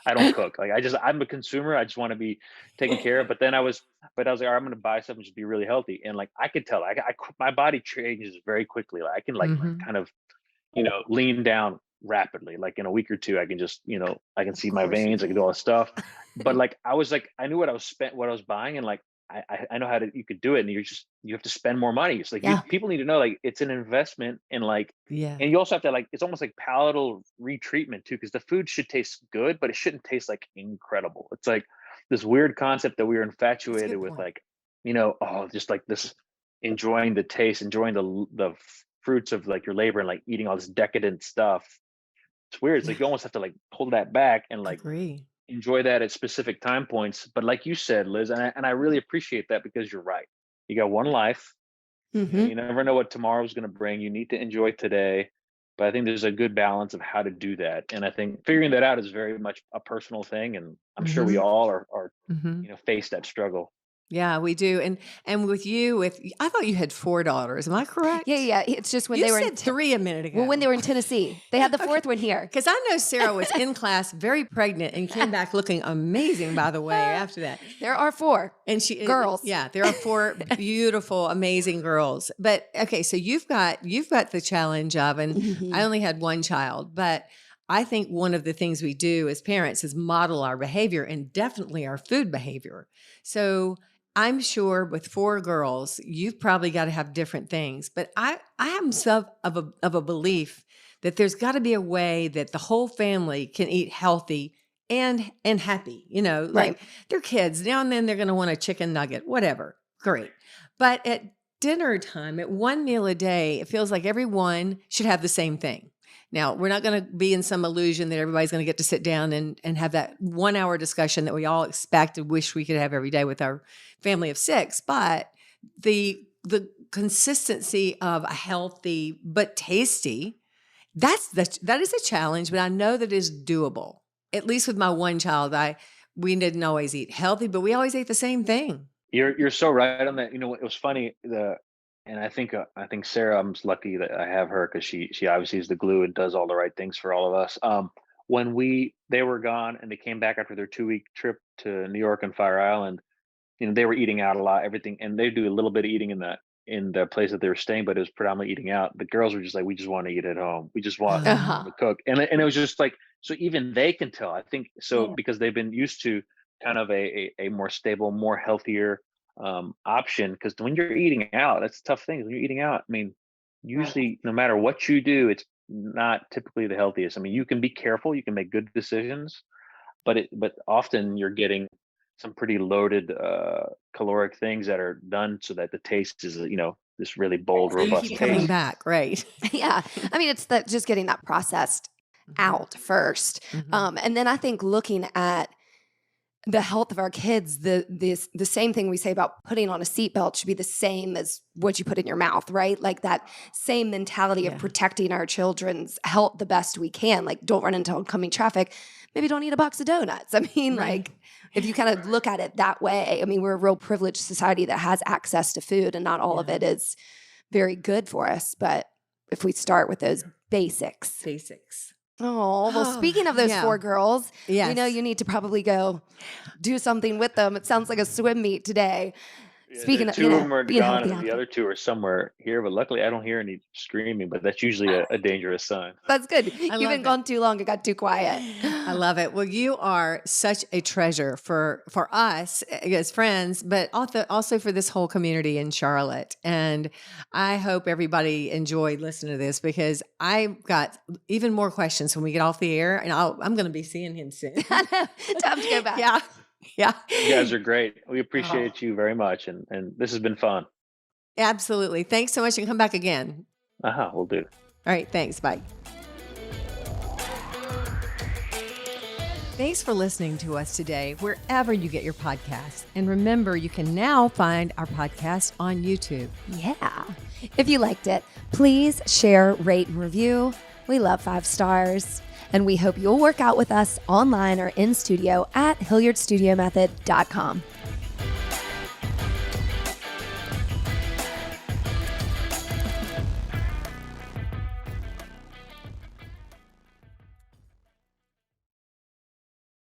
Speaker 3: don't cook. Like, I'm a consumer. I just want to be taken care of. But I was like, all right, I'm going to buy something just be really healthy. And like, I could tell, my body changes very quickly. Like, I can like
Speaker 2: Mhm.
Speaker 3: kind of, lean down rapidly. Like in a week or two, I can just, I can
Speaker 1: Of
Speaker 3: see my
Speaker 1: course you
Speaker 3: veins. I can do all
Speaker 1: can.
Speaker 3: this stuff. But like, I was like, I knew what I was buying, and like, I know you could do it, and you have to spend more money. It's like,
Speaker 1: Yeah.
Speaker 3: people need to know, like, it's an investment in like,
Speaker 2: Yeah.
Speaker 3: and you also have to like, it's almost like palatal retreatment too, because the food should taste good, but it shouldn't taste like incredible. It's like this weird concept that we were
Speaker 2: That's a
Speaker 3: infatuated
Speaker 2: good
Speaker 3: with,
Speaker 2: point.
Speaker 3: like, oh, just like this, enjoying the taste, enjoying the fruits of like your labor, and like eating all this decadent stuff. It's weird. It's
Speaker 2: Yeah.
Speaker 3: like you almost have to like pull that back and like
Speaker 2: Agree.
Speaker 3: enjoy that at specific time points. But like you said, Liz, and I really appreciate that, because you're right. You got one life.
Speaker 1: Hmm.
Speaker 3: You never know what tomorrow's going to bring. You need to enjoy today. But I think there's a good balance of how to do that. And I think figuring that out is very much a personal thing. And I'm sure we
Speaker 2: Mhm.
Speaker 3: all are
Speaker 2: Mhm.
Speaker 3: face that struggle.
Speaker 2: Yeah, we do. And with you, I thought you had 4 daughters. Am I
Speaker 1: Yeah,
Speaker 2: correct?
Speaker 1: yeah. It's just when
Speaker 2: You
Speaker 1: they were
Speaker 2: said 3 a minute
Speaker 1: well, when
Speaker 2: ago.
Speaker 1: they were in Tennessee, they had the
Speaker 2: Okay.
Speaker 1: fourth one here.
Speaker 2: Because I know Sarah was in class, very pregnant, and came back looking amazing, by the way, after that.
Speaker 1: There are four
Speaker 2: And
Speaker 1: girls.
Speaker 2: yeah, there are 4 beautiful, amazing girls. But okay, so you've got the challenge of, and I
Speaker 1: Mhm.
Speaker 2: only had one child, but I think one of the things we do as parents is model our behavior, and definitely our food behavior. So I'm sure with 4 girls, you've probably got to have different things. But I am some of a belief that there's got to be a way that the whole family can eat healthy and happy.
Speaker 1: Right.
Speaker 2: Like, they're kids. Now and then they're going to want a chicken nugget, whatever. Great. But at dinner time, at one meal a day, it feels like everyone should have the same thing. Now, we're not going to be in some illusion that everybody's going to get to sit down and have that 1 hour discussion that we all expect and wish we could have every day with our family of 6. But the consistency of a healthy but tasty, that is a challenge, but I know that is doable. At least with my one child, we didn't always eat healthy, but we always ate the same thing.
Speaker 3: You're so right on that. It was funny, and I think Sarah, I'm just lucky that I have her, because she obviously is the glue and does all the right things for all of us. When they were gone and they came back after their 2 week trip to New York and Fire Island, they were eating out a lot, everything, and they do a little bit of eating in the place that they were staying, but it was predominantly eating out. The girls were just like, we just want to eat at home. We just want
Speaker 2: Uh-huh.
Speaker 1: Uh-huh.
Speaker 3: to cook, and it was just like, so even they can tell. I think so,
Speaker 2: Yeah.
Speaker 3: because they've been used to kind of a more stable, more healthier option. Because when you're eating out, that's a tough thing. When you're eating out, I mean, usually no matter what you do, it's not typically the healthiest. I mean, you can be careful, you can make good decisions, but often you're getting some pretty loaded caloric things that are done so that the taste is this really bold,
Speaker 2: So you
Speaker 3: robust
Speaker 2: keep coming
Speaker 3: taste.
Speaker 2: back, right?
Speaker 1: Yeah. I mean, it's that just getting that processed
Speaker 2: Mhm.
Speaker 1: out first.
Speaker 2: Mhm.
Speaker 1: And then I think looking at the health of our kids, the same thing we say about putting on a seatbelt should be the same as what you put in your mouth, right? Like that same mentality of protecting our children's health the best we can. Like, don't run into oncoming traffic. Maybe don't eat a box of donuts. I mean, like, if you kind of look at it that way, I mean, we're a real privileged society that has access to food, and not all of it is very good for us. But if we start with those basics. Oh, well, speaking of those 4 girls, we know you need to probably go do something with them. It sounds like a swim meet today.
Speaker 3: Yeah,
Speaker 1: Speaking of,
Speaker 3: 2 of them are gone, and the
Speaker 1: healthy.
Speaker 3: other 2 are somewhere here. But luckily, I don't hear any screaming. But that's usually a dangerous sign.
Speaker 1: That's good. You've been gone too long. It got too quiet.
Speaker 2: I love it. Well, you are such a treasure for us as friends, but also for this whole community in Charlotte. And I hope everybody enjoyed listening to this, because I've got even more questions when we get off the air, and I'm going to be seeing him soon.
Speaker 1: Time to go back.
Speaker 2: Yeah.
Speaker 3: You guys are great. We appreciate you very much, and this has been fun.
Speaker 2: Absolutely. Thanks so much, and come back again.
Speaker 3: We'll do.
Speaker 2: All right. Thanks. Bye. Thanks for listening to us today, wherever you get your podcasts. And remember, you can now find our podcast on YouTube.
Speaker 1: Yeah. If you liked it, please share, rate, and review. We love 5 stars. And we hope you'll work out with us online or in studio at HilliardStudioMethod.com.